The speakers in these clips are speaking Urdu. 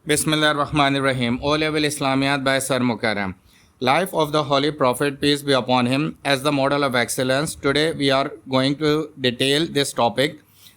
Bismillahir-Rahmanir-Rahim. O level Islamiyat by Sir Mukarram. Life of the Holy Prophet, peace be upon him, as the model of excellence. Today we are going to detail this topic,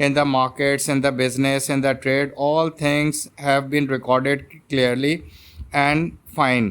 in the markets, in the business, in the trade, all things have been recorded clearly and fine.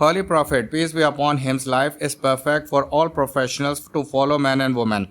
Holy Prophet, peace be upon him, life is perfect for all professionals to follow, men and women.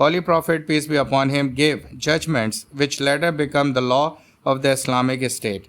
Holy Prophet, peace be upon him, gave judgments which later become the law of the Islamic State.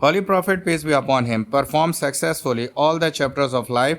Holy Prophet, peace be upon him, performed successfully all the chapters of life.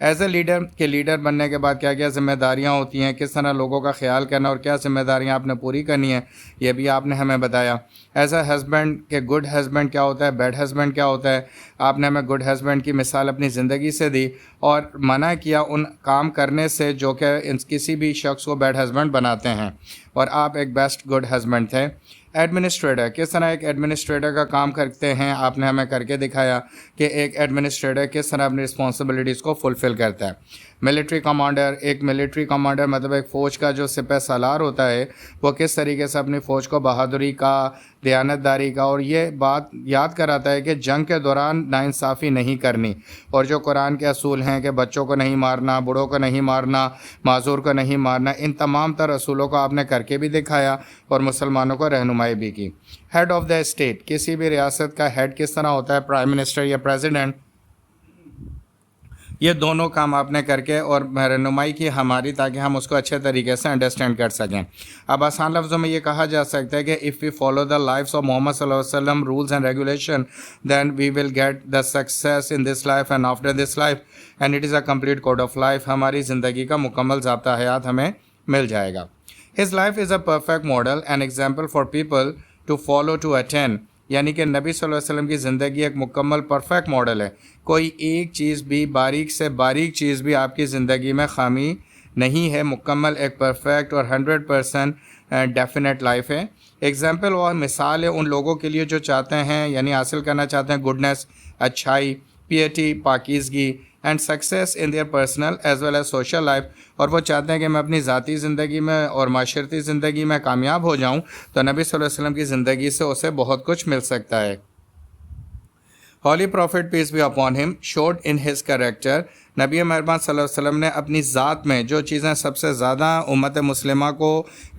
As a leader کہ لیڈر بننے کے بعد کیا کیا ذمہ داریاں ہوتی ہیں، کس طرح لوگوں کا خیال کرنا اور کیا ذمہ داریاں آپ نے پوری کرنی ہیں، یہ بھی آپ نے ہمیں بتایا۔ ایز اے ہسبینڈ کہ گڈ ہسبینڈ کیا ہوتا ہے، بیڈ ہسبینڈ کیا ہوتا ہے، آپ نے ہمیں گڈ ہسبینڈ کی مثال اپنی زندگی سے دی اور منع کیا ان کام کرنے سے جو کہ کسی بھی شخص کو بیڈ ہسبینڈ بناتے ہیں، اور آپ ایک بیسٹ گڈ ہسبینڈ تھے۔ ایڈمنسٹریٹر کس طرح ایک ایڈمنسٹریٹر کا کام کرتے ہیں، آپ نے ہمیں کر کے دکھایا کہ ایک ایڈمنسٹریٹر کس طرح اپنی رسپانسبلٹیز کو فلفل کرتا ہے۔ ملٹری کمانڈر ایک ملٹری کمانڈر مطلب ایک فوج کا جو سپہ سالار ہوتا ہے، وہ کس طریقے سے اپنی فوج کو بہادری کا، دیانتداری کا، اور یہ بات یاد کراتا ہے کہ جنگ کے دوران ناانصافی نہیں کرنی، اور جو قرآن کے اصول ہیں کہ بچوں کو نہیں مارنا، بوڑھوں کو نہیں مارنا، معذور کو نہیں مارنا، ان تمام تر اصولوں کو آپ نے کر کے بھی دکھایا اور مسلمانوں کو رہنمائی بھی کی۔ ہیڈ آف دا اسٹیٹ کسی بھی ریاست کا ہیڈ کس طرح ہوتا ہے، پرائم منسٹر یا پریزیڈنٹ، یہ دونوں کام آپ نے کر کے اور رہنمائی کی ہماری تاکہ ہم اس کو اچھے طریقے سے انڈرسٹینڈ کر سکیں۔ اب آسان لفظوں میں یہ کہا جا سکتا ہے کہ if we follow the life's of Muhammad صلی اللہ علیہ وسلم rules and regulation then we will get the success in this life and after this life and it is a complete code of life, ہماری زندگی کا مکمل ضابطہ حیات ہمیں مل جائے گا۔ His life is a perfect model and example for people to follow to attain, یعنی کہ نبی صلی اللہ علیہ وسلم کی زندگی ایک مکمل پرفیکٹ ماڈل ہے، کوئی ایک چیز بھی، باریک سے باریک چیز بھی آپ کی زندگی میں خامی نہیں ہے، مکمل ایک پرفیکٹ اور 100% ڈیفینیٹ لائف ہے۔ ایگزامپل اور مثال ہے ان لوگوں کے لیے جو چاہتے ہیں یعنی حاصل کرنا چاہتے ہیں گڈنس، اچھائی، پیٹی، پاکیزگی and success in their personal as well as social life, اور وہ چاہتے ہیں کہ میں اپنی ذاتی زندگی میں اور معاشرتی زندگی میں کامیاب ہو جاؤں، تو نبی صلی اللہ علیہ وسلم کی زندگی سے اسے بہت کچھ مل سکتا ہے۔ Holy Prophet peace be upon him showed in his character، نبی مہربان صلی اللہ علیہ وسلم نے اپنی ذات میں جو چیزیں سب سے زیادہ امت مسلمہ کو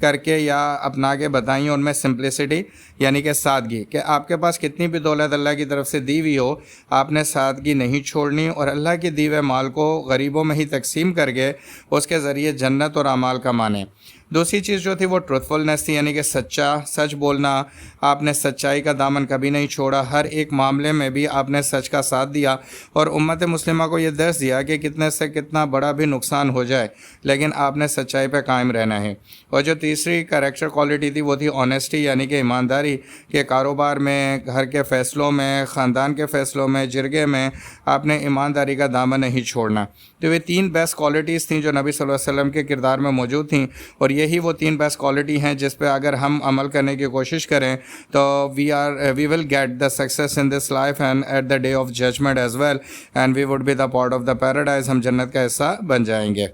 کر کے یا اپنا کے بتائیں، ان میں سمپلسٹی یعنی کہ سادگی، کہ آپ کے پاس کتنی بھی دولت اللہ کی طرف سے دی ہوئی ہو، آپ نے سادگی نہیں چھوڑنی اور اللہ کے دیے ہوئے مال کو غریبوں میں ہی تقسیم کر کے اس کے ذریعے جنت اور اعمال کمانے۔ دوسری چیز جو تھی وہ ٹروتھفلنس تھی، یعنی کہ سچ بولنا، آپ نے سچائی کا دامن کبھی نہیں چھوڑا، ہر ایک معاملے میں بھی آپ نے سچ کا ساتھ دیا اور امت مسلمہ کو یہ درس دیا کہ کتنے سے کتنا بڑا بھی نقصان ہو جائے لیکن آپ نے سچائی پہ قائم رہنا ہے۔ اور جو تیسری کریکٹر کوالٹی تھی وہ تھی آنیسٹی، یعنی کہ ایمانداری، کہ کاروبار میں، گھر کے فیصلوں میں، خاندان کے فیصلوں میں، جرگے میں آپ نے ایمانداری کا دامن نہیں چھوڑنا۔ تو یہ تین بیسٹ کوالٹیز تھیں جو نبی صلی اللہ علیہ وسلم کے کردار میں موجود تھیں، اور یہی وہ تین بیسٹ کوالٹی ہیں جس پہ اگر ہم عمل کرنے کی کوشش کریں تو we will get the success in this life and at the day of judgement as well and we would be the part of the paradise, ہم جنت کا حصہ بن جائیں گے۔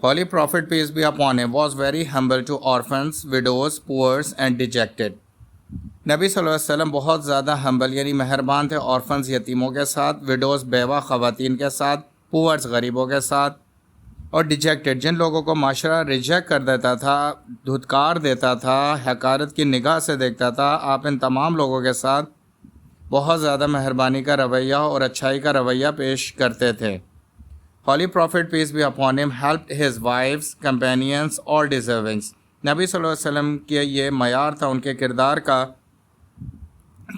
Holy Prophet peace be upon him was very humble to orphans, widows, poor and dejected۔ نبی صلی اللہ علیہ وسلم بہت زیادہ ہمبل یعنی مہربان تھے آرفنز یتیموں کے ساتھ، وڈوز بیوہ خواتین کے ساتھ، پورز غریبوں کے ساتھ، اور ڈیجیکٹڈ جن لوگوں کو معاشرہ ریجیکٹ کر دیتا تھا، دھتکار دیتا تھا، حقارت کی نگاہ سے دیکھتا تھا، آپ ان تمام لوگوں کے ساتھ بہت زیادہ مہربانی کا رویہ اور اچھائی کا رویہ پیش کرتے تھے۔ Holy Prophet peace be upon him helped his wives, companions or deservings۔ نبی صلی اللہ علیہ وسلم کے یہ معیار تھا ان کے کردار کا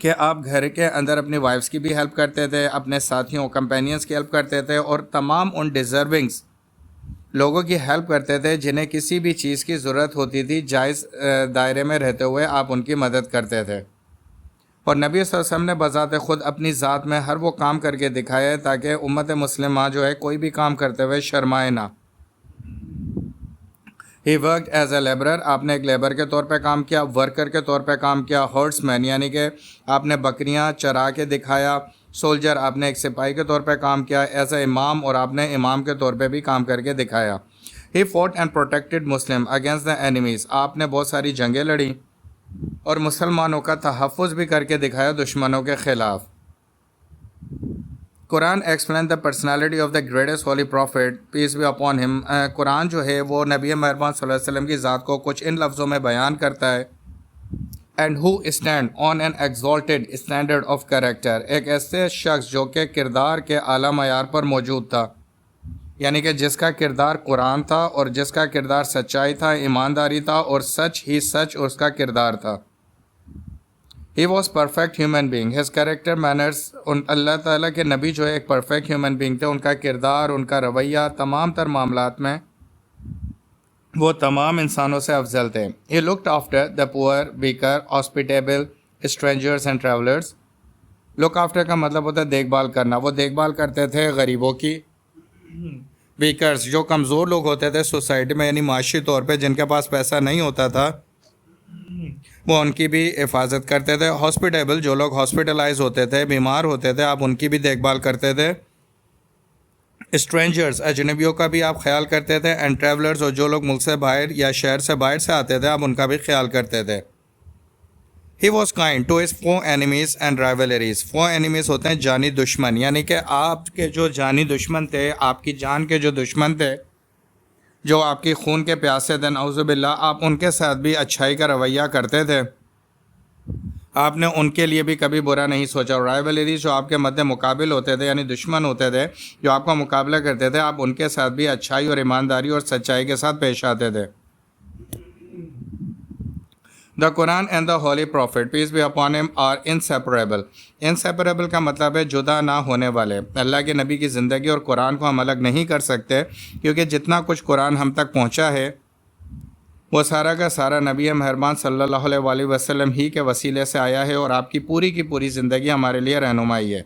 کہ آپ گھر کے اندر اپنی وائفس کی بھی ہیلپ کرتے تھے، اپنے ساتھیوں کمپینینس کی ہیلپ کرتے تھے، اور تمام ان ڈیزرونگس لوگوں کی ہیلپ کرتے تھے جنہیں کسی بھی چیز کی ضرورت ہوتی تھی، جائز دائرے میں رہتے ہوئے آپ ان کی مدد کرتے تھے۔ اور نبی صلی اللہ علیہ وسلم نے بذات خود اپنی ذات میں ہر وہ کام کر کے دکھایا ہے تاکہ امت مسلمہ جو ہے کوئی بھی کام کرتے ہوئے شرمائے نہ۔ ہی ورکڈ ایز اے لیبرر، آپ نے ایک لیبر کے طور پہ کام کیا، ورکر کے طور پہ کام کیا، ہرٹس مین یعنی کہ آپ نے بکریاں چرا کے دکھایا، سولجر آپ نے ایک سپاہی کے طور پہ کام کیا، ایز اے امام اور آپ نے امام کے طور پہ بھی کام کر کے دکھایا۔ He fought and protected Muslim against the enemies, آپ نے بہت ساری جنگیں لڑیں اور مسلمانوں کا تحفظ بھی کر کے دکھایا دشمنوں کے خلاف۔ Quran explain the personality of the greatest holy prophet peace be upon him, قرآن جو ہے وہ نبی مہربان صلی اللہ علیہ وسلم کی ذات کو کچھ ان لفظوں میں بیان کرتا ہے۔ And who stand on an exalted standard of character, ایک ایسے شخص جو کہ کردار کے اعلیٰ معیار پر موجود تھا، یعنی کہ جس کا کردار قرآن تھا اور جس کا کردار سچائی تھا، ایمانداری تھا، اور سچ ہی سچ اس کا کردار تھا۔ He was perfect human being. His character manners. اللہ تعالیٰ کے نبی جو ہے ایک پرفیکٹ ہیومن بینگ تھے. ان کا کردار، ان کا رویہ تمام تر معاملات میں وہ تمام انسانوں سے افضل تھے. ہی looked after the poor weaker hospitable strangers and travellers. Look after کا مطلب ہوتا ہے دیکھ بھال کرنا. وہ دیکھ بھال کرتے تھے غریبوں کی، ویکرز جو کمزور لوگ ہوتے تھے سوسائٹی میں، یعنی معاشی طور پہ جن کے پاس پیسہ نہیں ہوتا تھا، وہ ان کی بھی حفاظت کرتے تھے. ہاسپیٹیبل جو لوگ ہاسپٹلائز ہوتے تھے، بیمار ہوتے تھے، آپ ان کی بھی دیکھ بھال کرتے تھے. اسٹرینجرز اجنبیوں کا بھی آپ خیال کرتے تھے. اینڈ ٹریولرز اور جو لوگ ملک سے باہر یا شہر سے باہر سے آتے تھے، آپ ان کا بھی خیال کرتے تھے. He was kind to his foe enemies and rivalries. Foe enemies ہوتے ہیں جانی دشمن، یعنی کہ آپ کے جو جانی دشمن تھے، آپ کی جان کے جو دشمن تھے، جو آپ کی خون کے پیاسے تھے، نعوذ باللہ، آپ ان کے ساتھ بھی اچھائی کا رویہ کرتے تھے. آپ نے ان کے لیے بھی کبھی برا نہیں سوچا. اور رائولریز جو آپ کے مد مقابل ہوتے تھے، یعنی دشمن ہوتے تھے جو آپ کا مقابلہ کرتے تھے، آپ ان کے ساتھ بھی اچھائی اور ایمانداری اور سچائی کے ساتھ پیش آتے تھے. The Quran and the holy prophet peace be upon him are inseparable. Inseparable کا مطلب ہے جدا نہ ہونے والے. اللہ کے نبی کی زندگی اور قرآن کو ہم الگ نہیں کر سکتے، کیونکہ جتنا کچھ قرآن ہم تک پہنچا ہے وہ سارا کا سارا نبی مہربان صلی اللہ علیہ وسلم ہی کے وسیلے سے آیا ہے، اور آپ کی پوری زندگی ہمارے لیے رہنمائی ہے.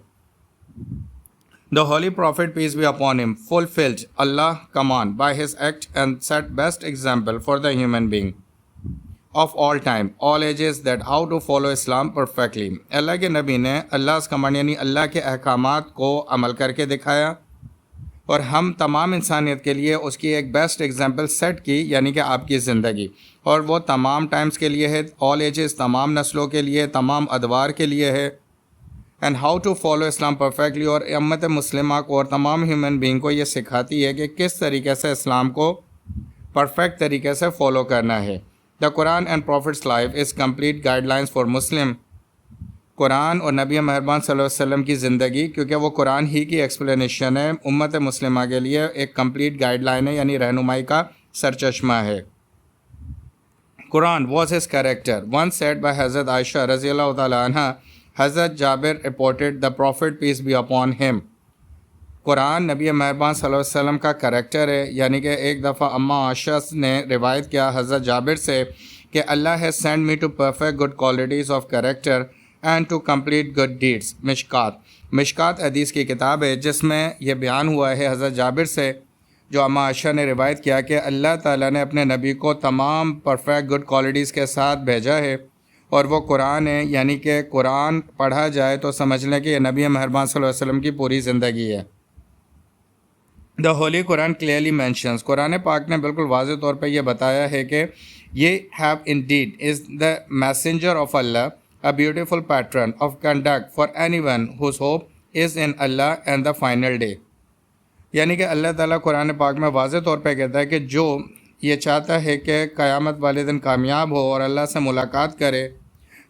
The holy prophet peace be upon him fulfilled Allah command by his act and set best example for the human being of all time, all ages, that how to follow Islam perfectly. اللہ کے نبی نے Allah's command یعنی اللہ کے احکامات کو عمل کر کے دکھایا، اور ہم تمام انسانیت کے لیے اس کی ایک بیسٹ ایگزامپل سیٹ کی، یعنی کہ آپ کی زندگی. اور وہ تمام ٹائمز کے لیے ہے، آل ایجز تمام نسلوں کے لیے، تمام ادوار کے لیے ہے. And how to follow Islam perfectly. اور امت مسلمہ کو اور تمام ہیومن بینگ کو یہ سکھاتی ہے کہ کس طریقے سے اسلام کو پرفیکٹ طریقے سے فالو کرنا ہے. The Quran and prophet's life is complete guidelines for Muslim. قرآن اور نبی مہربان صلی اللہ علیہ وسلم کی زندگی، کیونکہ وہ قرآن ہی کی ایکسپلینیشن ہے، امت مسلمہ کے لیے ایک کمپلیٹ گائیڈ لائن ہے، یعنی رہنمائی کا سرچشمہ ہے. Quran was his character one said by حضرت عائشہ رضی اللہ تعالیٰ عنہ. حضرت Jabir reported the prophet peace be upon him. قرآن نبی مہربان صلی اللہ علیہ وسلم کا کریکٹر ہے، یعنی کہ ایک دفعہ اماں عائشہ نے روایت کیا حضرت جابر سے کہ اللہ has sent me to perfect good qualities of character and to complete good deeds. مشکات حدیث کی کتاب ہے، جس میں یہ بیان ہوا ہے حضرت جابر سے، جو اماں عائشہ نے روایت کیا کہ اللہ تعالیٰ نے اپنے نبی کو تمام پرفیکٹ گڈ کوالٹیز کے ساتھ بھیجا ہے، اور وہ قرآن ہے. یعنی کہ قرآن پڑھا جائے تو سمجھ لیں کہ یہ نبی مہربان صلی اللہ علیہ وسلم کی پوری زندگی ہے. دا ہولی قرآن کلیئرلی مینشنز. قرآن پاک نے بالکل واضح طور پہ یہ بتایا ہے کہ یہ have indeed is the messenger of Allah, a beautiful pattern of conduct for anyone whose hope is in Allah and the final day. یعنی کہ اللہ تعالیٰ قرآن پاک میں واضح طور پہ کہتا ہے کہ جو یہ چاہتا ہے کہ قیامت والے دن کامیاب ہو اور اللہ سے ملاقات کرے،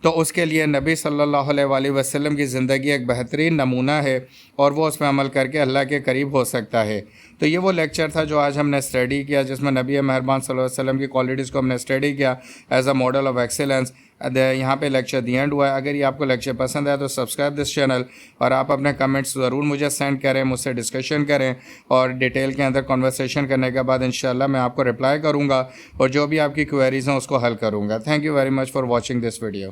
تو اس کے لیے نبی صلی اللہ علیہ وسلم کی زندگی ایک بہترین نمونہ ہے، اور وہ اس میں عمل کر کے اللہ کے قریب ہو سکتا ہے. تو یہ وہ لیکچر تھا جو آج ہم نے اسٹڈی کیا، جس میں نبی مہربان صلی اللہ علیہ وسلم کی کوالٹیز کو ہم نے اسٹڈی کیا as a model of excellence. یہاں پہ لیکچر دی اینڈ ہوا ہے. اگر یہ آپ کو لیکچر پسند ہے تو سبسکرائب دس چینل، اور آپ اپنے کمنٹس ضرور مجھے سینڈ کریں، مجھ سے ڈسکشن کریں، اور ڈیٹیل کے اندر کنورسیشن کرنے کے بعد انشاءاللہ میں آپ کو رپلائی کروں گا، اور جو بھی آپ کی کوئریز ہیں اس کو حل کروں گا. Thank you very much for watching this video.